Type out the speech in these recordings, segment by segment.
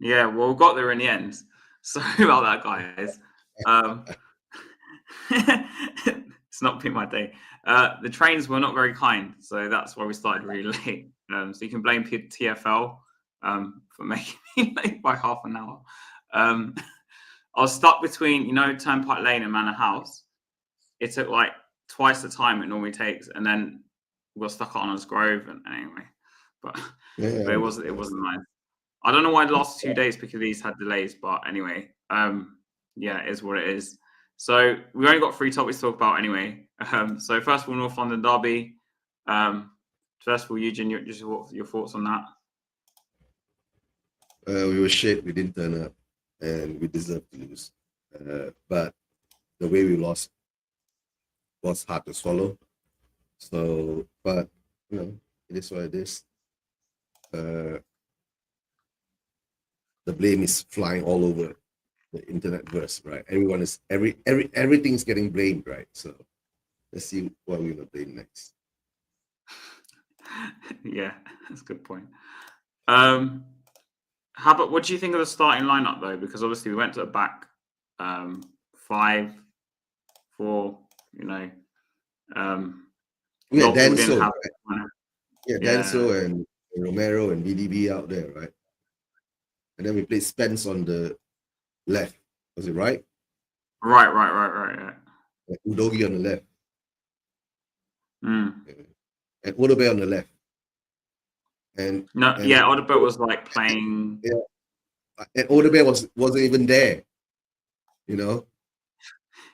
Yeah, well, we got there in the end. Sorry about that, guys. Um, it's not been my day. The trains were not very kind, so that's why we started really late. So you can blame TFL for making me late by half an hour. I was stuck between, Turnpike Lane and Manor House. It took like twice the time it normally takes, and then we got stuck at Honors Grove, and anyway, but Yeah, it wasn't nice. I don't know why the last 2 days because these had delays, but anyway, yeah, it is what it is. So we only got 3 topics to talk about anyway. So first of all, North London Derby. First of all, Eugene, your thoughts on that? we were shit. We didn't turn up, and we deserved to lose. But the way we lost was hard to swallow. So, but it is what it is. The blame is flying all over the internet verse, right? Everything's getting blamed, right? So let's see what we're gonna blame next. Yeah, that's a good point. What do you think of the starting lineup though? Because obviously we went to a back 5-4. Denso, Denso and Romero and VDB out there, right? And then we played Spence on the left. Was it right? Right. Yeah. Udogi on the left. Mm. And Odobe on the left. Odobe was like playing. Yeah. And Odobe wasn't even there.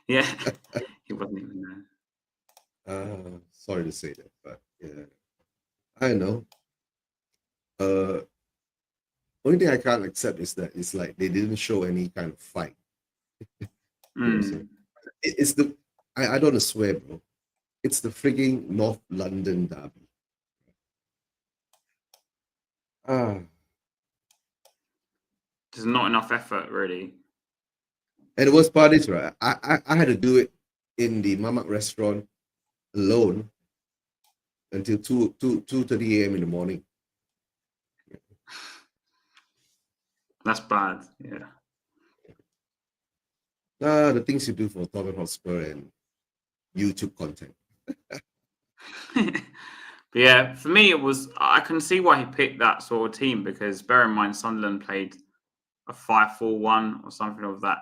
Yeah, he wasn't even there. Sorry to say that, but yeah, I know. Only thing I can't accept is that it's like they didn't show any kind of fight. It's the I don't want to swear, bro. It's the frigging North London Derby. There's not enough effort, really. And the worst part is, right, I had to do it in the Mamak restaurant alone until 2:30 a.m. in the morning. That's bad, yeah. The things you do for Tottenham Hotspur and YouTube content. But yeah, for me, I can see why he picked that sort of team because bear in mind, Sunderland played a 5-4-1 or something of that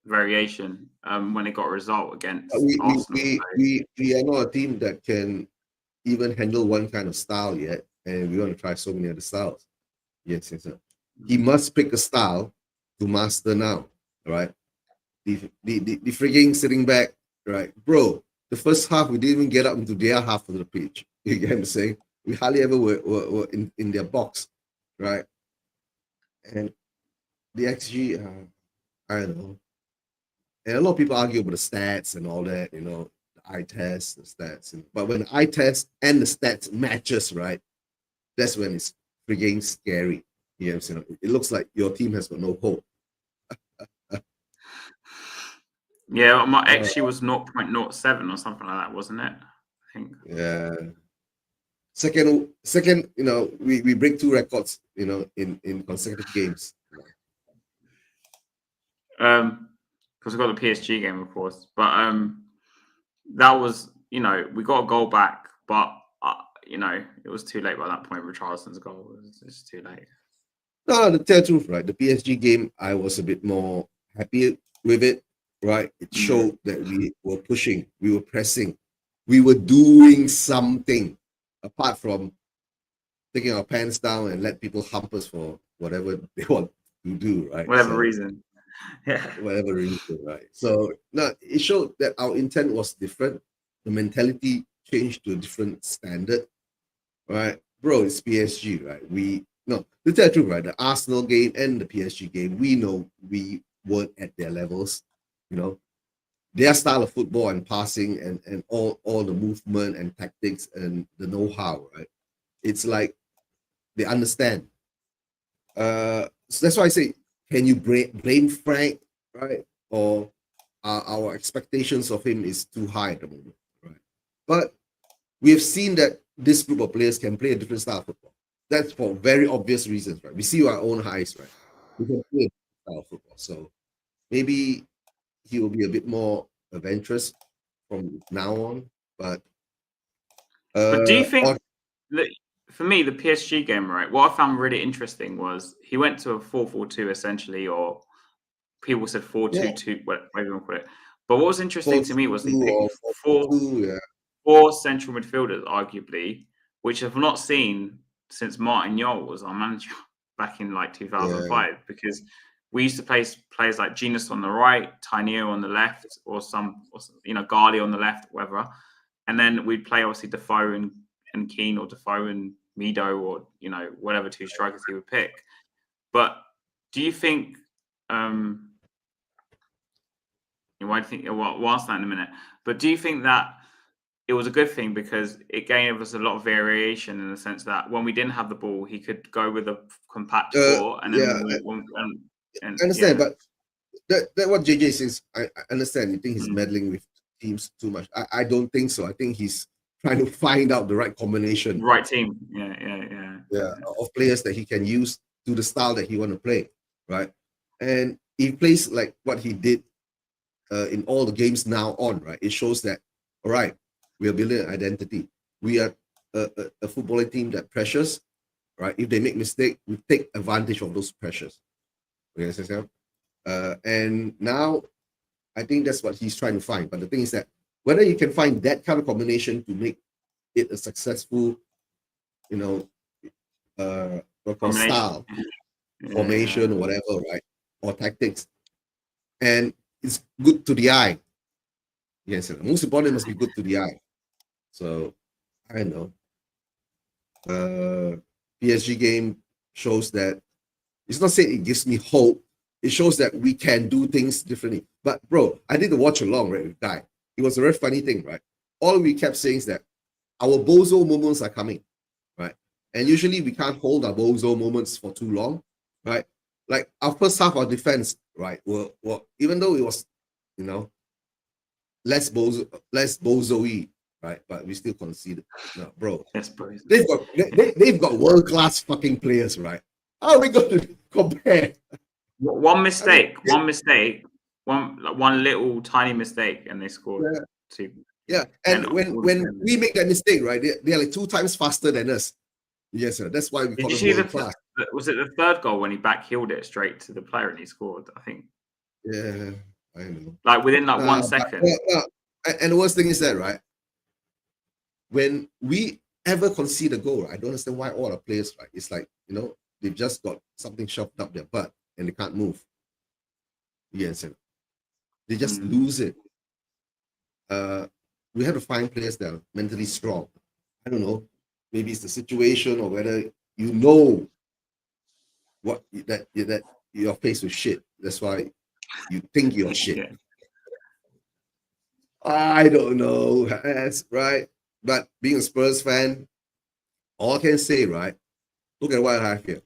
variation when it got a result against Arsenal. We are not a team that can even handle one kind of style yet, and we want to try so many other styles. Yes. He must pick a style to master now, right? The frigging sitting back, right, bro. The first half we didn't even get up into their half of the pitch. You get what I'm saying? We hardly ever were in their box, right? And the XG, I don't know. And a lot of people argue about the stats and all that, the eye test, the stats. But when the eye test and the stats matches, right, that's when it's frigging scary. You know what I'm saying? It looks like your team has got no hope. Yeah, my XG was 0.07 or something like that, wasn't it? I think. Yeah. Second, we break 2 records, in consecutive games. Because we got the PSG game, of course, but that was, we got a goal back, but it was too late by that point. Richarlison's goal was just too late. No, to tell the truth, right? The PSG game, I was a bit more happy with it, right? It showed that we were pushing, we were pressing, we were doing something apart from taking our pants down and let people hump us for whatever they want to do, right? Whatever reason. Yeah. Whatever reason, right? So no, it showed that our intent was different. The mentality changed to a different standard, right? Bro, it's PSG, right? To tell the truth, right? The Arsenal game and the PSG game, we know we weren't at their levels, their style of football and passing and all the movement and tactics and the know-how, right? It's like they understand. So that's why I say, can you blame Frank, right? Or our expectations of him is too high at the moment, right? But we have seen that this group of players can play a different style of football. that's for very obvious reasons, right? We see our own highs, right? We can play style of football. So maybe he will be a bit more adventurous from now on. But But do you think or, that, for me, the PSG game, right? What I found really interesting was he went to a 4-4-2 essentially, or people said four yeah, two two, whatever you want to call it. But what was interesting to me was he 4-2 picked or 4-2, yeah. four central midfielders, arguably, which I've not seen since Martin Yol was our manager back in like 2005. Because we used to play players like Genius on the right, Tainio on the left, or Gali on the left, whatever. And then we'd play obviously Defoe and Keane, or Defoe and Mido, or whatever two strikers he would pick. But do you think? Why do you think? We'll ask that in a minute. But do you think that it was a good thing because it gave us a lot of variation in the sense that when we didn't have the ball, he could go with a compact four, and then I understand, but that what JJ says. I understand. You think he's meddling with teams too much. I don't think so. I think he's trying to find out the right combination, right team, yeah, of players that he can use to the style that he want to play, right? And he plays like what he did in all the games now on, right? It shows that, all right, we are building an identity. We are a footballing team that pressures, right? If they make mistake, we take advantage of those pressures. And now I think that's what he's trying to find. But the thing is that whether you can find that kind of combination to make it a successful, style, formation, or whatever, right? Or tactics. And it's good to the eye. Yes, most important, it must be good to the eye. So I don't know. PSG game shows that it's not saying it gives me hope. It shows that we can do things differently. But bro, I did the watch along, right, with Guy. It was a very funny thing, right? All we kept saying is that our bozo moments are coming, right? And usually we can't hold our bozo moments for too long, right? Like our first half, our defense, right, were even though it was, less bozo-y, right? But we still conceded. No, bro. Yes, bro. They've got world-class fucking players, right? How are we going to compare? One mistake, one little tiny mistake, and they scored two. Yeah, and when we make that mistake, right, they're like 2 times faster than us. Yes, sir. That's why we call them world class. Was it the third goal when he backheeled it straight to the player and he scored? I think. Yeah, I know. Like within 1 second. And the worst thing is that, right, when we ever concede a goal, I don't understand why all our players, right, it's like, they've just got something shoved up their butt and they can't move. Yes, they just lose it. We have to find players that are mentally strong. I don't know. Maybe it's the situation, or whether what that you're faced with shit. That's why you think you're shit. Yeah. I don't know. That's right. But being a Spurs fan, all I can say, right? Look at what I have here.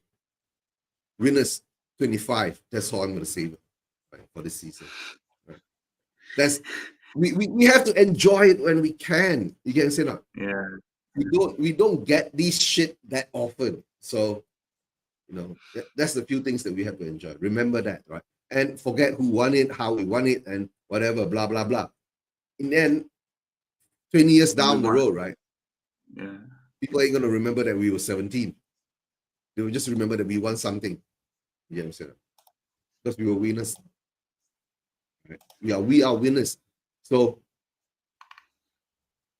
Winners 25. That's all I'm going to say, right, for this season. Right? That's we have to enjoy it when we can. You can say that. Yeah. We don't get these shit that often. So, that's the few things that we have to enjoy. Remember that, right? And forget who won it, how we won it, and whatever, blah, blah, blah. And then 20 years down the road, right? Yeah. People ain't going to remember that we were 17. They will just remember that we won something. You know what I'm saying? Because we were winners. Right? We are winners. So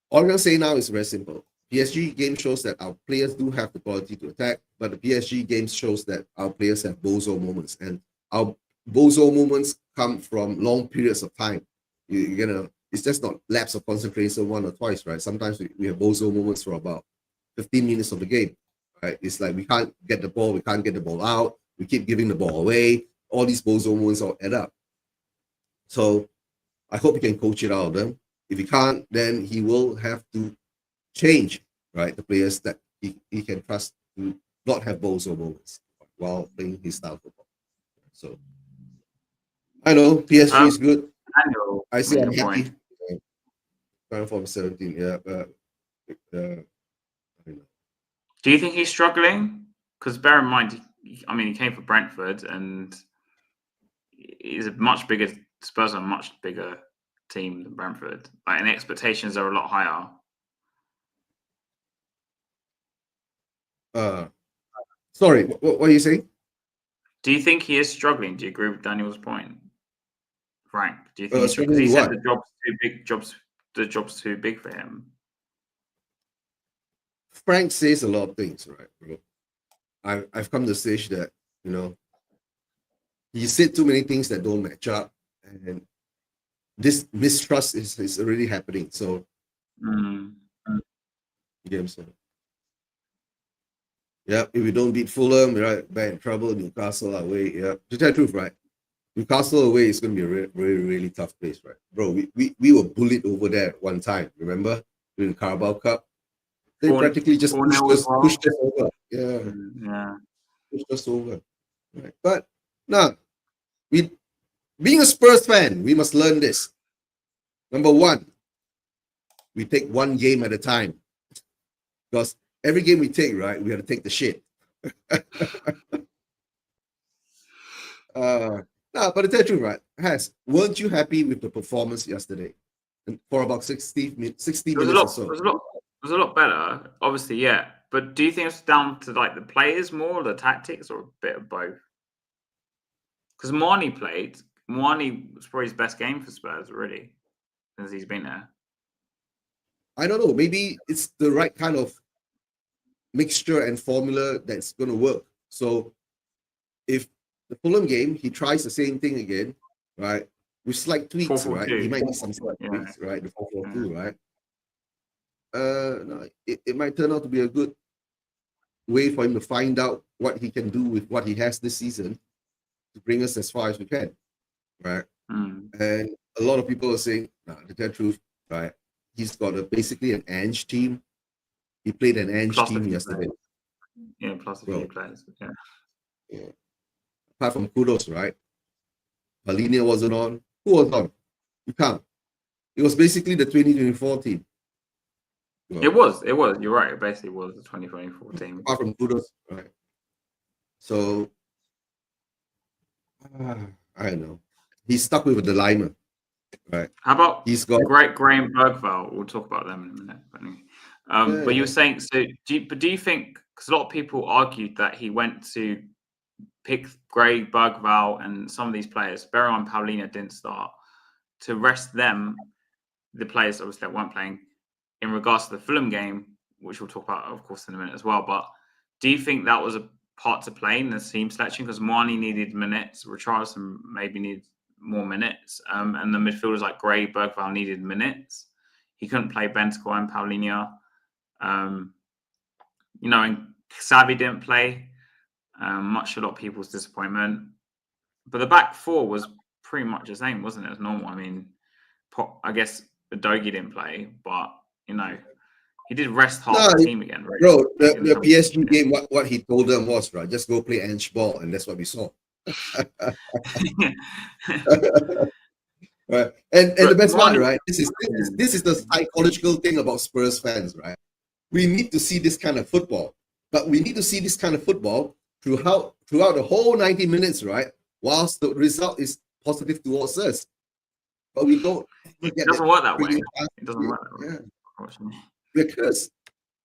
all I'm going to say now is very simple. PSG game shows that our players do have the quality to attack, but the PSG game shows that our players have bozo moments. And our bozo moments come from long periods of time. It's just not lapse of concentration 1 or twice, right? Sometimes we have bozo moments for about 15 minutes of the game, right? It's like we can't get the ball out. We keep giving the ball away. All these bozo moments all add up. So I hope he can coach it out of them. If he can't, then he will have to change, right, the players that he can trust to not have bozo moments while playing his style football. So I know PSG is good. I see I'm happy. From 17, yeah, but I don't know. Do you think he's struggling? Because bear in mind, he came for Brentford, and he's a much bigger Spurs are a much bigger team than Brentford. Like, and the expectations are a lot higher. Sorry, what are you saying? Do you think he is struggling? Do you agree with Daniel's point, Frank? Do you think he's Struggling because he with said what? the job's too big for him? Frank says a lot of things, right, bro? I've come to the stage that, he said too many things that don't match up, and this mistrust is already happening. So, Mm. you get what I'm saying? Yeah, if we don't beat Fulham, we're right back in trouble. Newcastle away, yeah. To tell the truth, right? Newcastle away is going to be a really, really tough place, right? Bro, we were bullied over there at one time, remember? During the Carabao Cup. They practically just 4-0 as well. pushed us over. Yeah, Yeah. pushed us over. Right. But now, being a Spurs fan, we must learn this. Number one, we take one game at a time. Because every game we take, right, we have to take the shit. No, but to tell you the truth, right? Weren't you happy with the performance yesterday? And for about 60 minutes or so. It was a lot better, obviously, yeah. But do you think it's down to like the players more, the tactics, or a bit of both? Because Marnie was probably his best game for Spurs, really, since he's been there. I don't know. Maybe it's the right kind of mixture and formula that's going to work. So if the Fulham game, he tries the same thing again, right? With slight tweaks, 4-4-2. right? He might need some slight tweaks, right? The 4-4-2, right? No, it might turn out to be a good way for him to find out what he can do with what he has this season to bring us as far as we can, right? And a lot of people are saying, nah, to tell the truth, right? He's got basically an Ange team. He played an Ange team yesterday. Yeah, plus a few players. Yeah. Apart from Kudos, right? Palhinha wasn't on. Who was on? You can't. It was basically the 2024 team. It was. You're right. It basically was the 2024 team. Apart from Kudos, right? So, I don't know. He's stuck with a dilemma, right? How about he's got great Graham Bergvall? We'll talk about them in a minute. But, anyway. But you were saying, so do you think, because a lot of people argued that he went to pick Gray, Bergvall, and some of these players, Berra and Paulinho didn't start, to rest them, the players obviously that weren't playing, in regards to the Fulham game, which we'll talk about, of course, in a minute as well. But do you think that was a part to play in the team selection? Because Marnie needed minutes, Richarlison maybe needed more minutes, and the midfielders like Gray, Bergvall needed minutes. He couldn't play Bentancur and Paulinho. And Xavi didn't play, much a lot of people's disappointment. But the back four was pretty much the same, wasn't it? As normal. I mean, I guess Udogie didn't play, but he did rest half the team again, right? Bro, the PSG game, what he told them was, right, just go play Ange ball, and that's what we saw. Right. And the best part, right? This is the psychological thing about Spurs fans, right? We need to see this kind of football, but we need to see this kind of football throughout the whole 90 minutes, right? Whilst the result is positive towards us, but we don't. It doesn't work that way. It doesn't work that way. Yeah. We're cursed.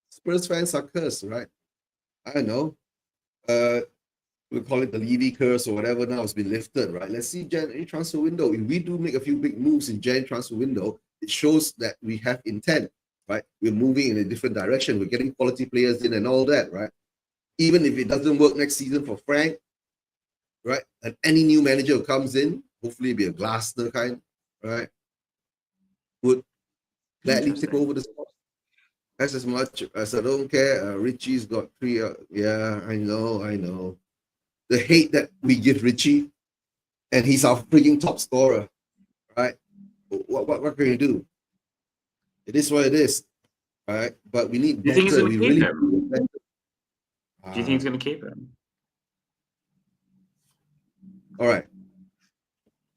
Spurs fans are cursed, right? I don't know. We call it the Levy curse or whatever. Now it's been lifted, right? Let's see January transfer window. If we do make a few big moves in January transfer window, it shows that we have intent, right? We're moving in a different direction. We're getting quality players in and all that, right? Even if it doesn't work next season for Frank, right? And any new manager who comes in, hopefully it'll be a Glasner kind, right? Would gladly take over the spot. That's as much as I don't care. Richie's got 3. Yeah, I know. The hate that we give Richie, and he's our freaking top scorer, right? What can you do? It is what it is, right? But we need. Do you think he's going to keep him? Do you think he's going to keep him? All right.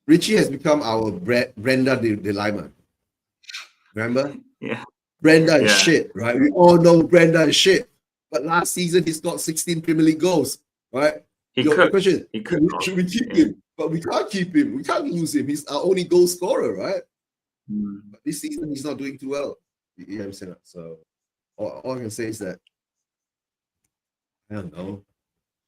Richie has become our Brenda dilemma. Remember? Yeah. Brenda is shit, right? We all know Brenda is shit, But last season he scored 16 Premier League goals, right? He The could. question, He could. should we keep Yeah. him? But we can't keep him. We can't lose him. He's our only goal scorer, right? Mm. But this season he's not doing too well. You know what I'm saying? So all I can say is that I don't know.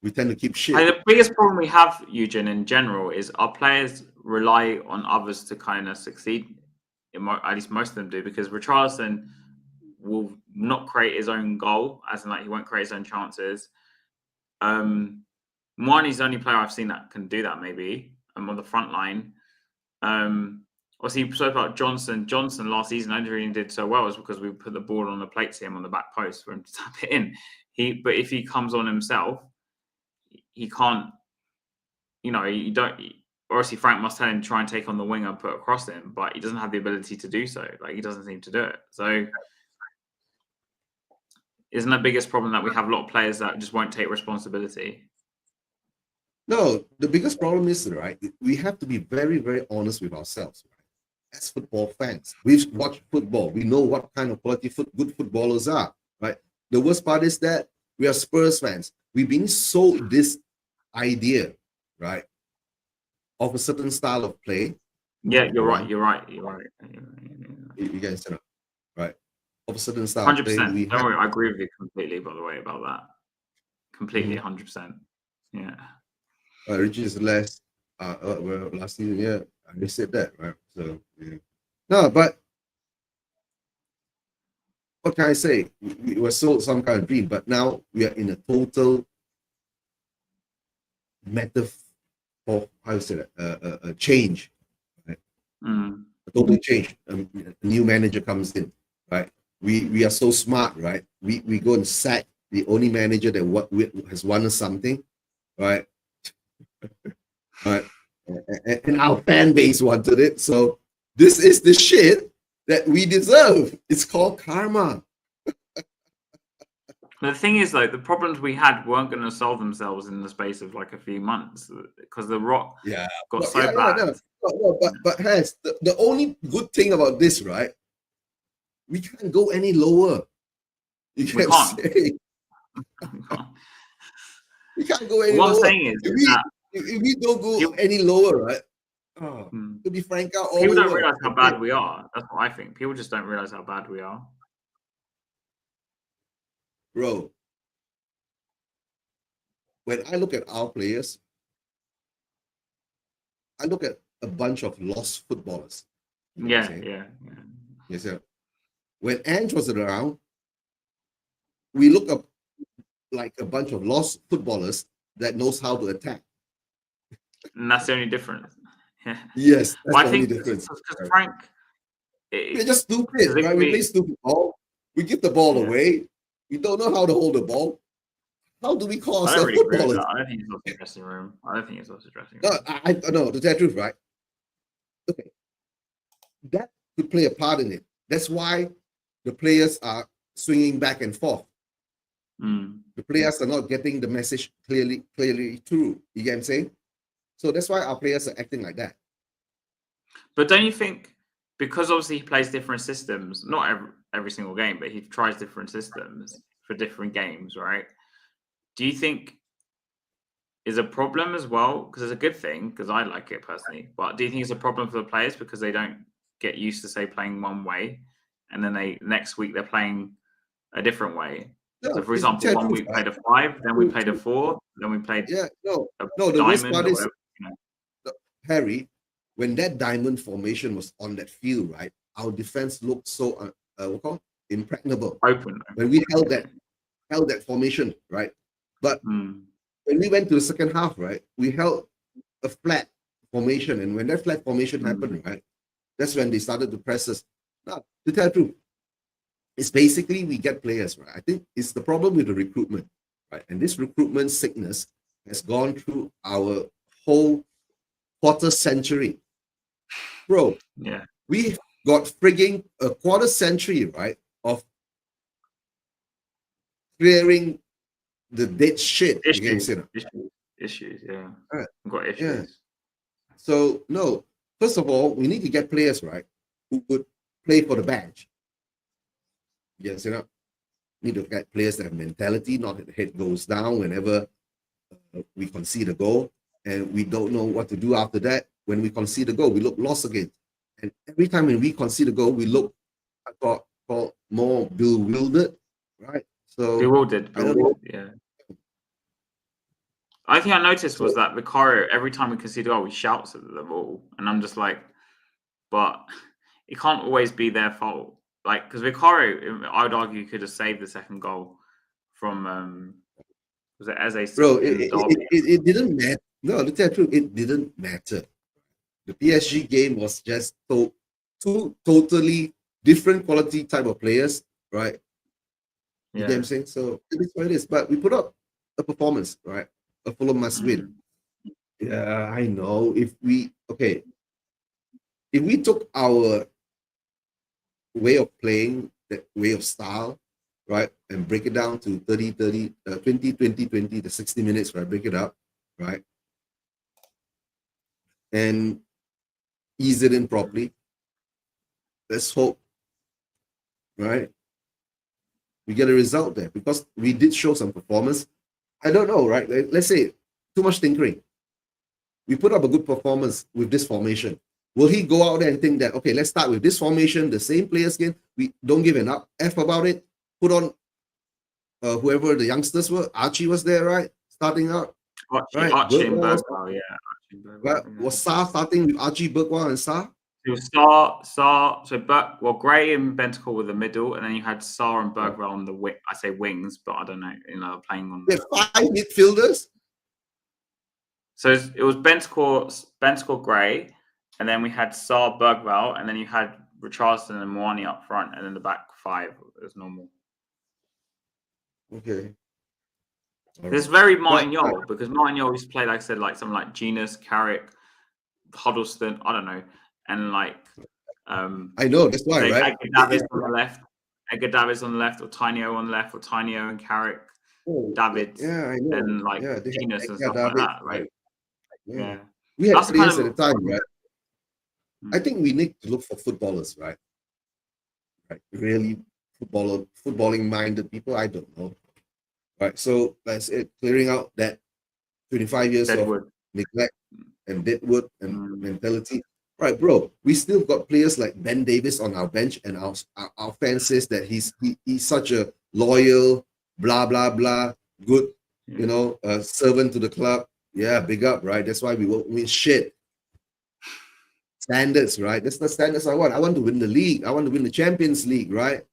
We tend to keep shit. And the biggest problem we have, Eugene, in general, is our players rely on others to kind of succeed. At least most of them do, because Richarlison will not create his own goal, as in like he won't create his own chances. Marnie's the only player I've seen that can do that. Maybe on the front line. Obviously, you spoke about Johnson. Johnson last season only really did so well is because we put the ball on the plate to him on the back post for him to tap it in. But if he comes on himself, he can't. You know, you don't. Obviously, Frank must tell him to try and take on the winger and put across him, but he doesn't have the ability to do so. Like he doesn't seem to do it. So, isn't the biggest problem that we have a lot of players that just won't take responsibility? No, the biggest problem is, right, we have to be very, very honest with ourselves, right? As football fans, we've watched football. We know what kind of quality good footballers are, right? The worst part is that we are Spurs fans. We've been sold this idea, right, of a certain style of play. Yeah, you're right. You're right. You're right. You guys know, right? Of a certain style 100%. of play. Don't worry, I agree with you completely, by the way, about that. Completely, 100%. Yeah. Richie's last season, yeah, I said that, right? So yeah. No, but what can I say? We were sold some kind of dream, but now we are in a total metaphor, how you say that? A change, right? A total change. A new manager comes in, right? We are so smart, right? We go and sack the only manager that has won us something, right? Right, and our fan base wanted it. So this is the shit that we deserve. It's called karma. The thing is, though, the problems we had weren't going to solve themselves in the space of like a few months because the Rock got so bad. But Hans, the only good thing about this, right? We can't go any lower. You can't say. We can't go any lower. What I'm saying is that if we don't go any lower, right? To be frank out, people don't realize how bad we are. That's what I think. People just don't realize how bad we are. Bro, when I look at our players, I look at a bunch of lost footballers. Yeah. Yes, sir. When Ange was around, we look up like a bunch of lost footballers that knows how to attack. And that's the only difference. Yeah. Yes, that's the only difference. Because Frank, we're just stupid, right? We play stupid ball. We give the ball away. We don't know how to hold the ball. How do we call ourselves footballers? I don't think he's lost the dressing room. No, I know, to tell the truth, right? Okay. That could play a part in it. That's why the players are swinging back and forth. The players are not getting the message clearly through. You get what I'm saying? So that's why our players are acting like that. But don't you think, because obviously he plays different systems, not every single game, but he tries different systems for different games, right? Do you think is a problem as well? Because it's a good thing, because I like it personally. But do you think it's a problem for the players because they don't get used to, say, playing one way, and then next week they're playing a different way? No, so, for example, one week played a 5, then we played a 4, then we played the worst part is, Harry, when that diamond formation was on that field, right? Our defense looked so impregnable. Open. When we held that formation, right? But when we went to the second half, right, we held a flat formation, and when that flat formation happened, right, that's when they started to press us. Now, to tell the truth, it's basically we get players, right? I think it's the problem with the recruitment, right? And this recruitment sickness has gone through our whole quarter century. Bro, we got frigging a quarter century, right, of clearing the dead shit. Issues, yeah. Right. We've got issues. Yeah. So, no, first of all, we need to get players, right, who would play for the badge. Yes, Need to get players that have mentality, not that the head goes down whenever we concede a goal, and we don't know what to do after that. When we concede a goal, we look lost again. And every time when we concede a goal, we look more bewildered, right? So Bewildered. I don't know. Yeah. I think I noticed was So, that Vicario, every time we concede a goal, he shouts at the ball, and I'm just like, but it can't always be their fault. Like, because Vicario, I would argue, could have saved the second goal from was it Eze bro, in the derby? it didn't matter. No, to tell the truth, it didn't matter. The PSG game was just two totally different quality type of players, right? You get what I'm saying? So it is what it is. But we put up a performance, right? A Fulham must win. Yeah, I know. If we took our way of playing, that way of style, right, and break it down to 20, 20, the 60 minutes, right? Break it up, right? And ease it in properly. Let's hope, right? We get a result there because we did show some performance. I don't know, right? Let's say too much tinkering. We put up a good performance with this formation. Will he go out there and think that, okay, let's start with this formation, the same players again? We don't give an F about it. Put on whoever the youngsters were. Archie was there, right? Starting out. Archie and Bergwall, yeah. Right? Was Sarr starting with Archie, Bergwall, and Sarr? It was Sarr. So Gray and Bentancur were the middle, and then you had Sarr and Bergwall on the wing. I say wings, but I don't know. Playing on. There are 5 midfielders. So it was Bentancur, Gray, and then we had Sarr, Bergwall, and then you had Richarlison and Moani up front, and then the back 5 as normal. Okay. It's very Martin Yol because Martin Yol used to play, like I said, like something like Genus, Carrick, Huddleston, I don't know, and like I know, that's why, right? Edgar Davids on the left, or Tinio on the left, or Tinio and Carrick, Davids, yeah, I know, and like Genus and stuff like that, right? Yeah. We had players at the time, right? I think we need to look for footballers, right? Really footballing minded people. I don't know. Right. So that's it. Clearing out that 25 years of neglect and deadwood and mentality. Right, bro. We still got players like Ben Davis on our bench, and our fan says that he's such a loyal, blah blah blah, good, servant to the club. Yeah, big up, right? That's why we won't win shit. Standards, right? That's the standards I want. I want to win the league. I want to win the Champions League, right?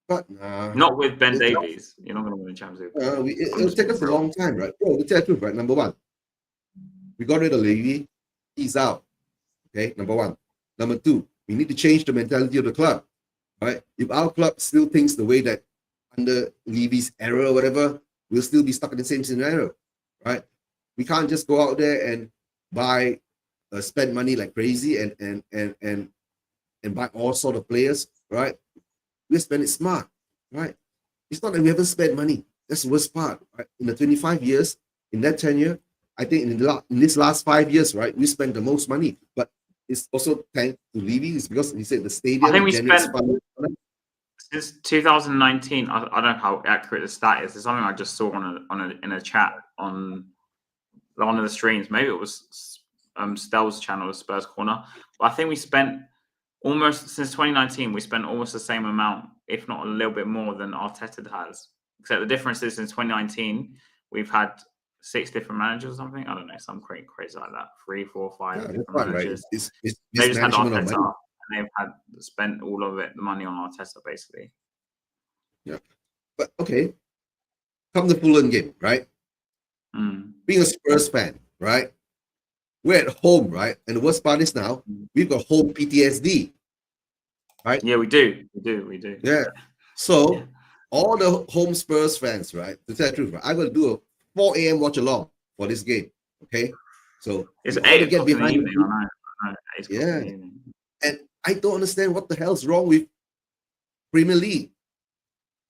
But not with Ben Davies. You're not going to win the Champions League. It'll take us a long time, right? Bro, to tell the truth, right? Number one, we got rid of Levy. He's out. Okay, number one. Number two, we need to change the mentality of the club, right? If our club still thinks the way that under Levy's era or whatever, we'll still be stuck in the same scenario, right? We can't just go out there and buy, spend money like crazy and buy all sort of players, right? We spend it smart, right? It's not that we haven't spent money. That's the worst part, right? In the 25 years, in that tenure, I think in this last 5 years, right, we spent the most money. But it's also thanks to Levy. It's because he said the stadium. I think we spent since 2019. I don't know how accurate the stat is. It's something I just saw in a chat on one of the streams. Maybe it was Stell's channel, Spurs Corner. But I think we spent almost since 2019. We spent almost the same amount, if not a little bit more than Arteta has. Except the difference is since 2019, we've had 6 different managers or something. I don't know, some crazy like that. 3, 4, 5 different managers. Right. They just had Arteta, and they've had spent all of it, the money on Arteta, basically. Yeah, but okay. Come the Fulham game, right? Being a Spurs fan, right? We're at home, right? And the worst part is now we've got home PTSD, right? Yeah, we do. We do. Yeah. So all the home Spurs fans, right? To tell the truth, right, I'm going to do a 4 a.m. watch along for this game. Okay. So it's 8 o'clock get behind in the evening. I know. 8 o'clock in the evening. And I don't understand what the hell's wrong with Premier League.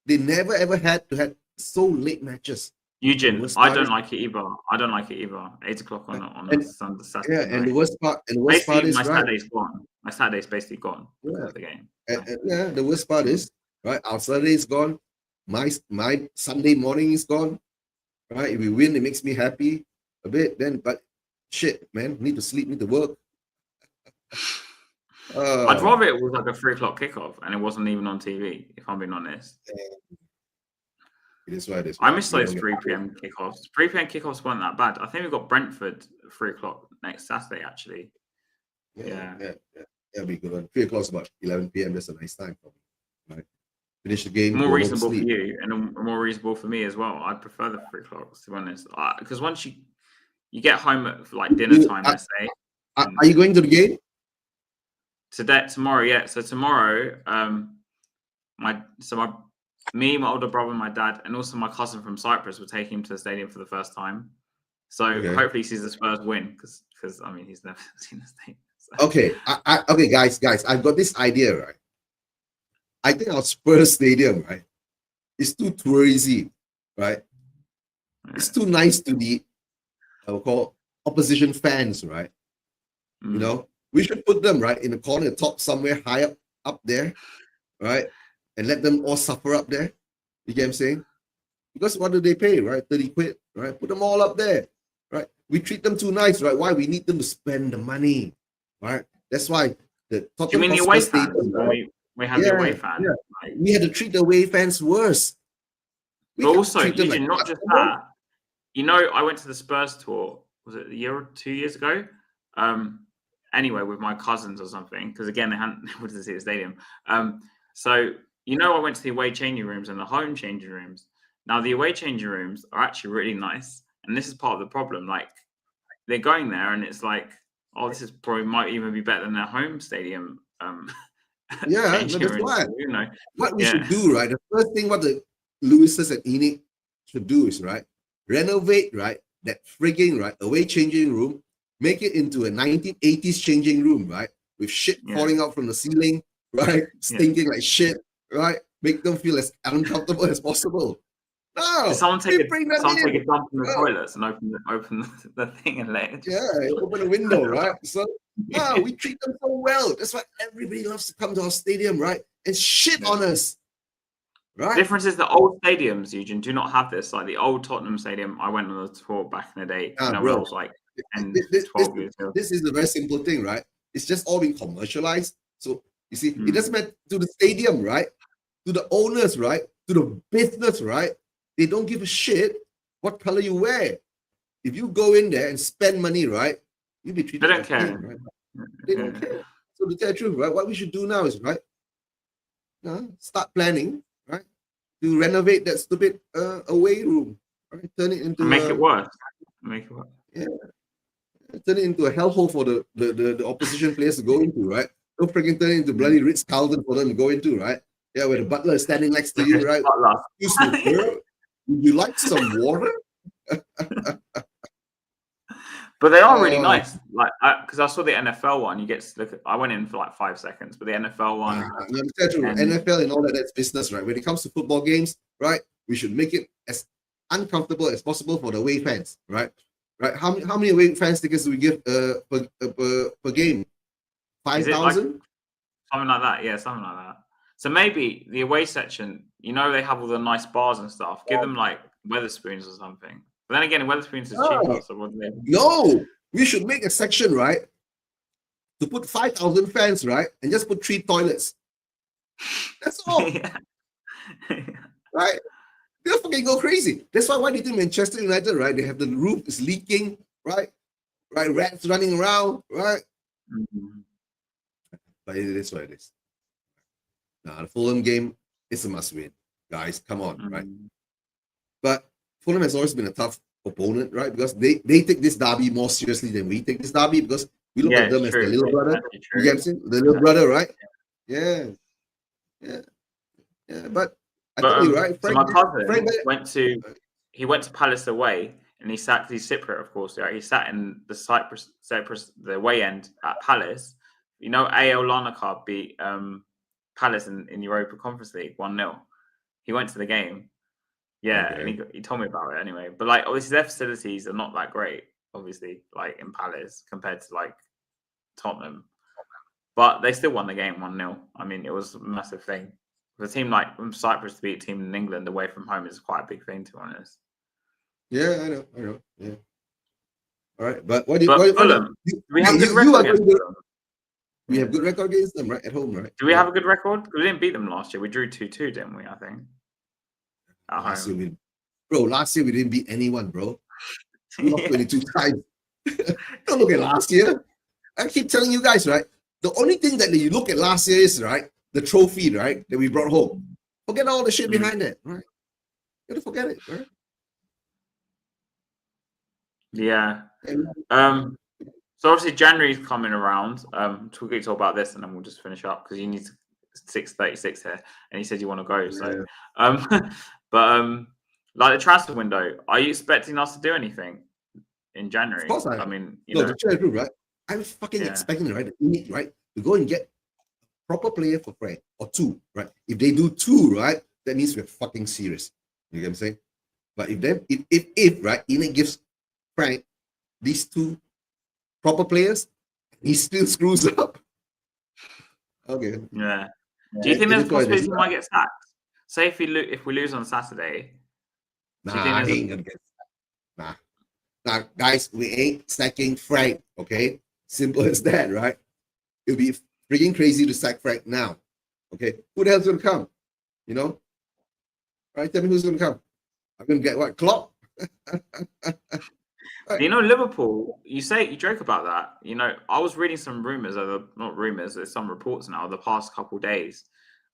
They never ever had to have so late matches. Eugene, I don't like it either. 8 o'clock on a Sunday, Saturday. Yeah, and the worst part is my Saturday's gone. My Saturday's basically gone because of the game. The worst part is, right, our Saturday is gone. my Sunday morning is gone. Right? If we win, it makes me happy a bit. Then, but shit, man, need to sleep, need to work. I'd rather it was like a 3 o'clock kickoff and it wasn't even on TV, if I'm being honest. It is what it is. I miss those 3 p.m. kickoffs. 3 p.m. kickoffs weren't that bad. I think we've got Brentford 3 o'clock next Saturday, actually. Yeah. That'll be good. 3 o'clock is about 11 p.m. That's a nice time for me. Right? Finish the game. More reasonable for you and more reasonable for me as well. I prefer the 3 o'clock, to be honest. Because once you get home at like dinner time, let's say. Are you going to the game? Tomorrow, yeah. So tomorrow, me, my older brother, my dad, and also my cousin from Cyprus will take him to the stadium for the first time. So hopefully he sees the Spurs win because I mean he's never seen the stadium. So. Okay, okay, guys, I've got this idea, right? I think our Spurs stadium, right, is too touristy, right? Yeah. It's too nice to the I will call opposition fans, right? You know, we should put them right in the corner, top somewhere high up there, right? And let them all suffer up there. You get what I'm saying? Because what do they pay, right? 30 quid, right? Put them all up there, right? We treat them too nice, right? Why? We need them to spend the money, right? That's why the Tottenham you mean the away fans? Right? We had the away fans. Yeah. Right? We had to treat the away fans worse. But also, Eugene, not just that. You know, I went to the Spurs tour, was it a year or 2 years ago? Anyway, with my cousins or something, because again, they hadn't wanted to see the stadium. So, you know, I went to the away changing rooms and the home changing rooms. Now, the away changing rooms are actually really nice. And this is part of the problem. Like, they're going there and it's like, oh, this is probably might even be better than their home stadium. Yeah, but that's why. You know, what we should do, right? The first thing what the Lewises and ENIC should do is, right, renovate, right, that frigging, right, away changing room, make it into a 1980s changing room, right, with shit falling out from the ceiling, right, stinking like shit, right, make them feel as uncomfortable as possible. No, someone take a dump in the toilets and open the thing and let it. Open the window, right? So we treat them so well. That's why everybody loves to come to our stadium, right? And shit on us. Right. The difference is the old stadiums, Eugene, do not have this. Like the old Tottenham Stadium, I went on a tour back in the day. Bro, I was like 10, 12 years ago. This is a very simple thing, right? It's just all been commercialized. So you see, it doesn't matter to the stadium, right? To the owners, right? To the business, right? They don't give a shit what color you wear. If you go in there and spend money, right? You'll be treated. They don't care. Right? They don't care. So to tell the truth, right? What we should do now is, right? Start planning, right? To renovate that stupid away room, right? Turn it into make it worse. Yeah. Turn it into a hellhole for the opposition players to go into, right? Don't freaking turn it into bloody Ritz-Carlton for them to go into, right? Yeah, where the butler is standing next to you, right? Excuse me, girl, would you like some water? But they are really nice. Like, because I saw the NFL one, you get to look at. I went in for like 5 seconds, but the NFL one, NFL and all that's business, right? When it comes to football games, right? We should make it as uncomfortable as possible for the away fans, right? Right? How many away fans tickets do we give per game? 5,000? Like, something like that. Yeah, something like that. So maybe the away section, you know, they have all the nice bars and stuff. Give them like Wetherspoons or something. But then again, Wetherspoons is cheaper. So what do they? No, we should make a section, right, to put 5,000 fans, right, and just put 3 toilets. That's all. Right? They'll fucking go crazy. That's why do you think Manchester United, right? They have the roof is leaking, right? Right, rats running around, right? But it is what it is. Now the Fulham game is a must-win, guys. Come on, right? But Fulham has always been a tough opponent, right? Because they take this derby more seriously than we take this derby because we look at them as the little brother. You get the little brother, right? Yeah. But I tell you, right? Frank, so my cousin went to Palace away, and he's Cypriot, of course. Right? He sat in the Cyprus, the away end at Palace. You know, AL Larnaca beat Palace in Europa Conference League 1-0. He went to the game. Yeah, and he told me about it anyway. But like, obviously, their facilities are not that great. Obviously, like in Palace compared to like Tottenham, but they still won the game 1-0. I mean, it was a massive thing For a team like Cyprus to beat a team in England away from home is quite a big thing, to be honest. Yeah, I know. Yeah. All right, but what do you? But What Fulham, do we have a good you record are against going to, Fulham? we have good record against them, right? At home, right? Do we have a good record? We didn't beat them last year. We drew 2-2, didn't we? I think. At Last home. year last year we didn't beat anyone, bro. We lost 22 times. Don't look at last year. I keep telling you guys, right? The only thing that you look at last year is, right, the trophy, right, that we brought home. Forget all the shit behind it, right? You gotta forget it, right? Yeah. So obviously January's coming around. We'll talk about this and then we'll just finish up because you need 6:36 here, and he said you want to go. So, like the transfer window, are you expecting us to do anything in January? Of course I mean, to tell you the truth, right? I'm fucking expecting, right? Right, to go and get a proper player for Frank or two, right? If they do two, right, that means we're fucking serious. You get what I'm saying? But if right, Enid gives Frank these two proper players, he still screws up. Okay. Yeah. Do you think there's a possibility he might get sacked? Say if we lose on Saturday. Nah, he ain't gonna get sacked. Nah, guys, we ain't sacking Frank. Okay, simple as that, right? It'll be freaking crazy to sack Frank now. Okay, who the hell's gonna come? You know, right? Tell me who's gonna come. I'm gonna get what? Klopp. Right. You know, Liverpool, you joke about that. You know, I was reading some rumors, not rumors, there's some reports now the past couple of days.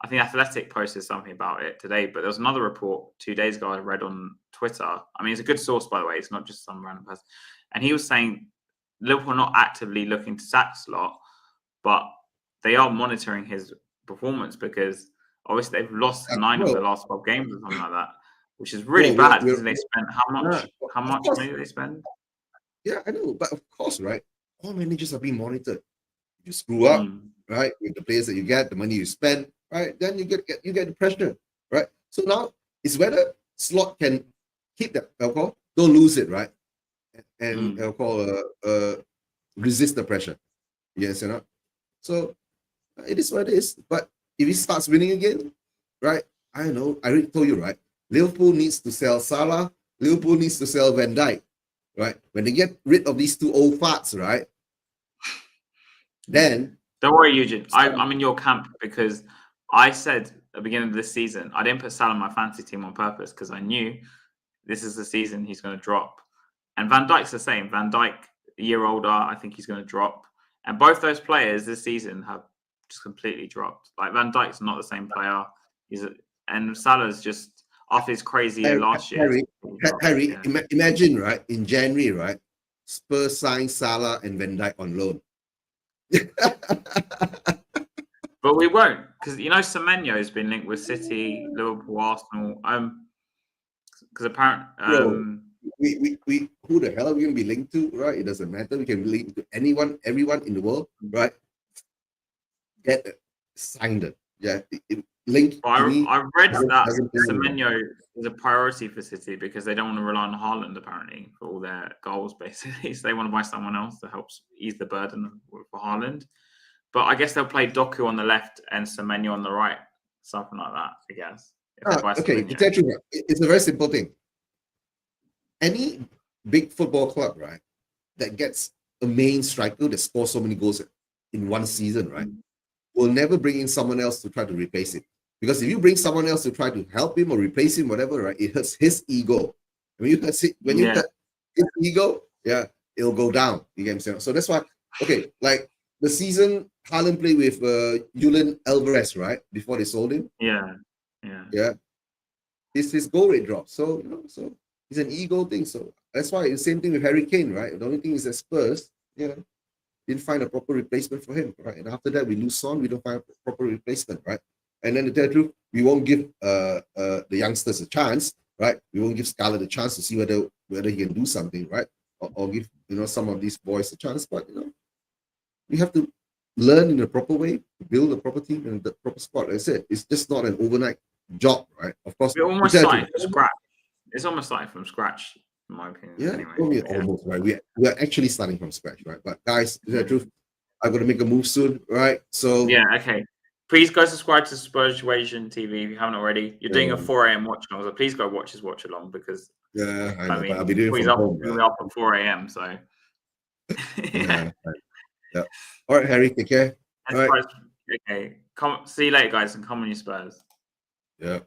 I think Athletic posted something about it today, but there was another report 2 days ago I read on Twitter. I mean, it's a good source, by the way. It's not just some random person. And he was saying Liverpool are not actively looking to sack Slot, but they are monitoring his performance because obviously they've lost 9 of the last 12 games or something like that, which is really bad because they spent how much money did they spend? Yeah, I know, but of course, right? All managers are being monitored. You screw up, right, with the players that you get, the money you spend, right? Then you get the pressure, right? So now it's whether Slot can keep that alcohol, don't lose it, right? And resist the pressure. Yes, you know. So it is what it is. But if he starts winning again, right? I don't know. I already told you, right? Liverpool needs to sell Salah. Liverpool needs to sell Van Dijk. Right, when they get rid of these two old farts, right? Then don't worry, Eugene. I'm in your camp because I said at the beginning of this season I didn't put Salah on my fantasy team on purpose because I knew this is the season he's going to drop. And Van Dijk's the same. Van Dijk, a year older, I think he's going to drop. And both those players this season have just completely dropped. Like Van Dijk's not the same player. And Salah's just. After his crazy year last year. Harry, imagine, right, in January, right, Spurs signed Salah and Van Dijk on loan. But we won't, because you know Semenyo has been linked with City, Liverpool, Arsenal. Because apparently, we who the hell are we gonna be linked to, right? It doesn't matter. We can be linked to everyone in the world, right? Get it, signed it. Yeah. Link. I read that Semenyo is a priority for City because they don't want to rely on Haaland apparently for all their goals, basically. So they want to buy someone else to help ease the burden for Haaland. But I guess they'll play Doku on the left and Semenyo on the right, something like that. I guess. Okay, it's a very simple thing. Any big football club, right, that gets a main striker that scores so many goals in one season, right, will never bring in someone else to try to replace it. Because if you bring someone else to try to help him or replace him, whatever, right, it hurts his ego. When you hurt his ego, yeah, it'll go down. You get what I'm saying? So that's why, okay, like the season Haaland played with Julian Alvarez, right, before they sold him. Yeah. His goal rate dropped. So so it's an ego thing. So that's why it's the same thing with Harry Kane, right? The only thing is that Spurs, didn't find a proper replacement for him, right? And after that, we lose Son, we don't find a proper replacement, right? And then to tell the truth, we won't give the youngsters a chance, right? We won't give Scarlett a chance to see whether he can do something, right? Or give some of these boys a chance. But we have to learn in a proper way, build a proper team and the proper squad. Like I said, it's just not an overnight job, right? Of course, we're almost starting from scratch. It's almost starting from scratch. In my opinion, anyway. Almost right. We are actually starting from scratch, right? But guys, to tell the truth, I'm gonna make a move soon, right? So yeah, okay. Please go subscribe to Spursuasion TV if you haven't already. You're doing a 4 a.m. watch along, so please go watch his watch along because Yeah, I know, mean, but I'll be doing it he's from up, home. he'll be Right? up at 4 a.m. So Yeah. Yeah. All right, Harry, take care. All right. Okay. See you later, guys, and come on your Spurs. Yeah.